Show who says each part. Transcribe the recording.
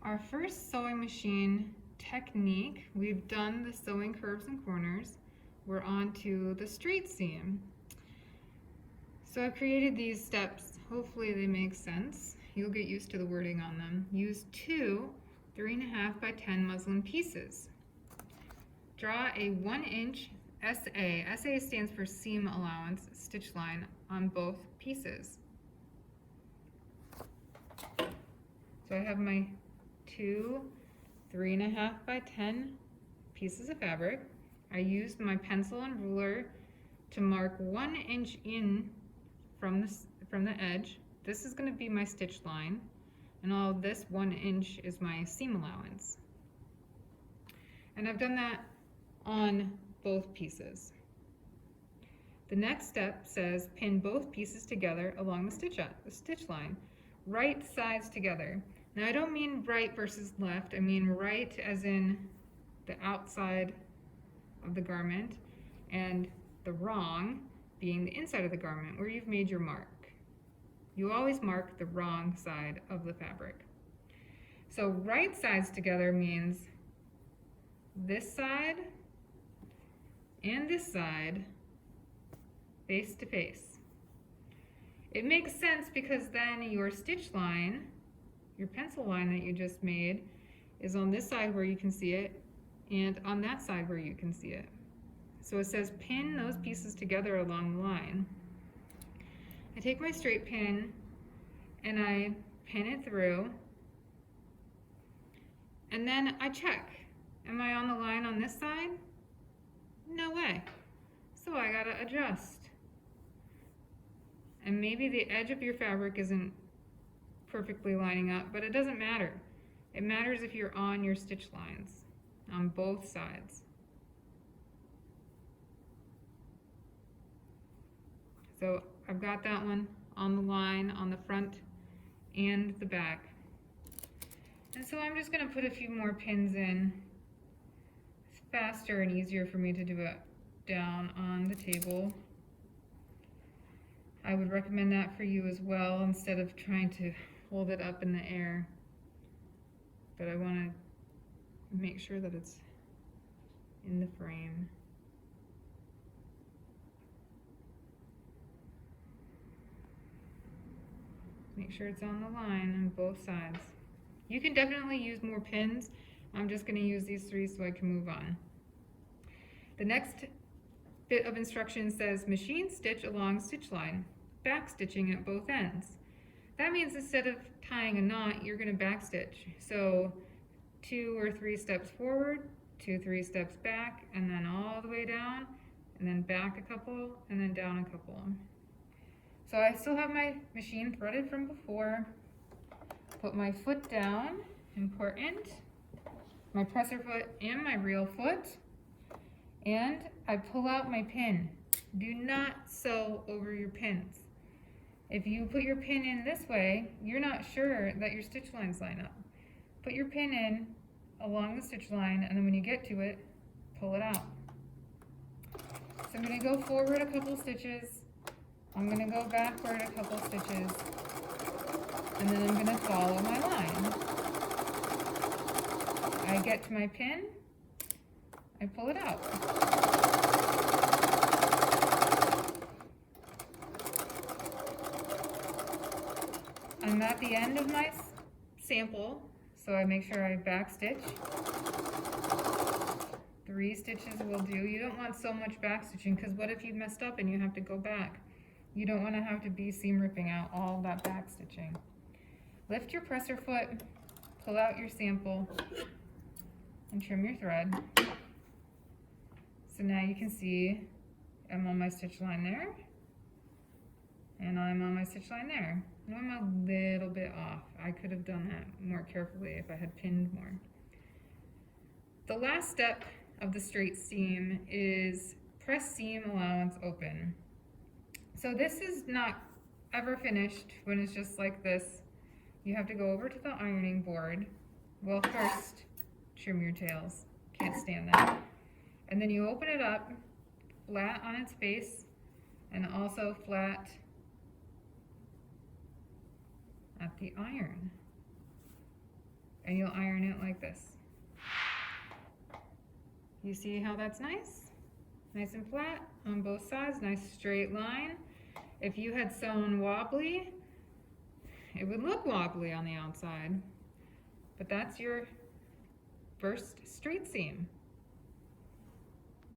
Speaker 1: Our first sewing machine technique, we've done the sewing curves and corners. We're on to the straight seam. So I've created these steps. Hopefully they make sense. You'll get used to the wording on them. Use two 3.5 by 10 muslin pieces. Draw a 1-inch SA. SA stands for seam allowance stitch line on both pieces. So I have my two 3.5 by 10 pieces of fabric. I used my pencil and ruler to mark 1 inch in from the edge. This is going to be my stitch line, and all of this 1 inch is my seam allowance. And I've done that on both pieces. The next step says pin both pieces together along the stitch line, right sides together. Now I don't mean right versus left, I mean right as in the outside of the garment, and the wrong being the inside of the garment where you've made your mark. You always mark the wrong side of the fabric. So right sides together means this side and this side face to face. It makes sense because then your stitch line, your pencil line that you just made, is on this side where you can see it and on that side where you can see it. So it says pin those pieces together along the line. I take my straight pin and I pin it through, and then I check. Am I on the line on this side? No way. So I gotta adjust. And maybe the edge of your fabric isn't perfectly lining up, but it doesn't matter. It matters if you're on your stitch lines on both sides. So I've got that one on the line on the front and the back. And so I'm just going to put a few more pins in. It's faster and easier for me to do it down on the table. I would recommend that for you as well, instead of trying to hold it up in the air. But I want to make sure that it's in the frame. Make sure it's on the line on both sides. You can definitely use more pins. I'm just going to use these 3 so I can move on. The next bit of instruction says machine stitch along stitch line, back stitching at both ends. That means instead of tying a knot, you're going to back stitch. So 2 or 3 steps forward, 2, 3 steps back, and then all the way down, and then back a couple, and then down a couple. So I still have my machine threaded from before. Put my foot down, important, my presser foot and my real foot, and I pull out my pin. Do not sew over your pins. If you put your pin in this way, you're not sure that your stitch lines line up. Put your pin in along the stitch line, and then when you get to it, pull it out. So I'm going to go forward a couple stitches. I'm going to go backward a couple stitches, and then I'm going to follow my line. I get to my pin, I pull it out. I'm at the end of my sample, so I make sure I back stitch. 3 stitches will do. You don't want so much back stitching, because what if you messed up and you have to go back? You don't want to have to be seam ripping out all that back stitching. Lift your presser foot, pull out your sample, and trim your thread. So now you can see I'm on my stitch line there, and I'm on my stitch line there. Now I'm a little bit off. I could have done that more carefully if I had pinned more. The last step of the straight seam is press seam allowance open. So this is not ever finished when it's just like this. You have to go over to the ironing board. Well, first, trim your tails. Can't stand that. And then you open it up flat on its face and also flat at the iron. and you'll iron it like this. You see how that's nice? Nice and flat on both sides, nice straight line. If you had sewn wobbly, it would look wobbly on the outside, but that's your first straight seam.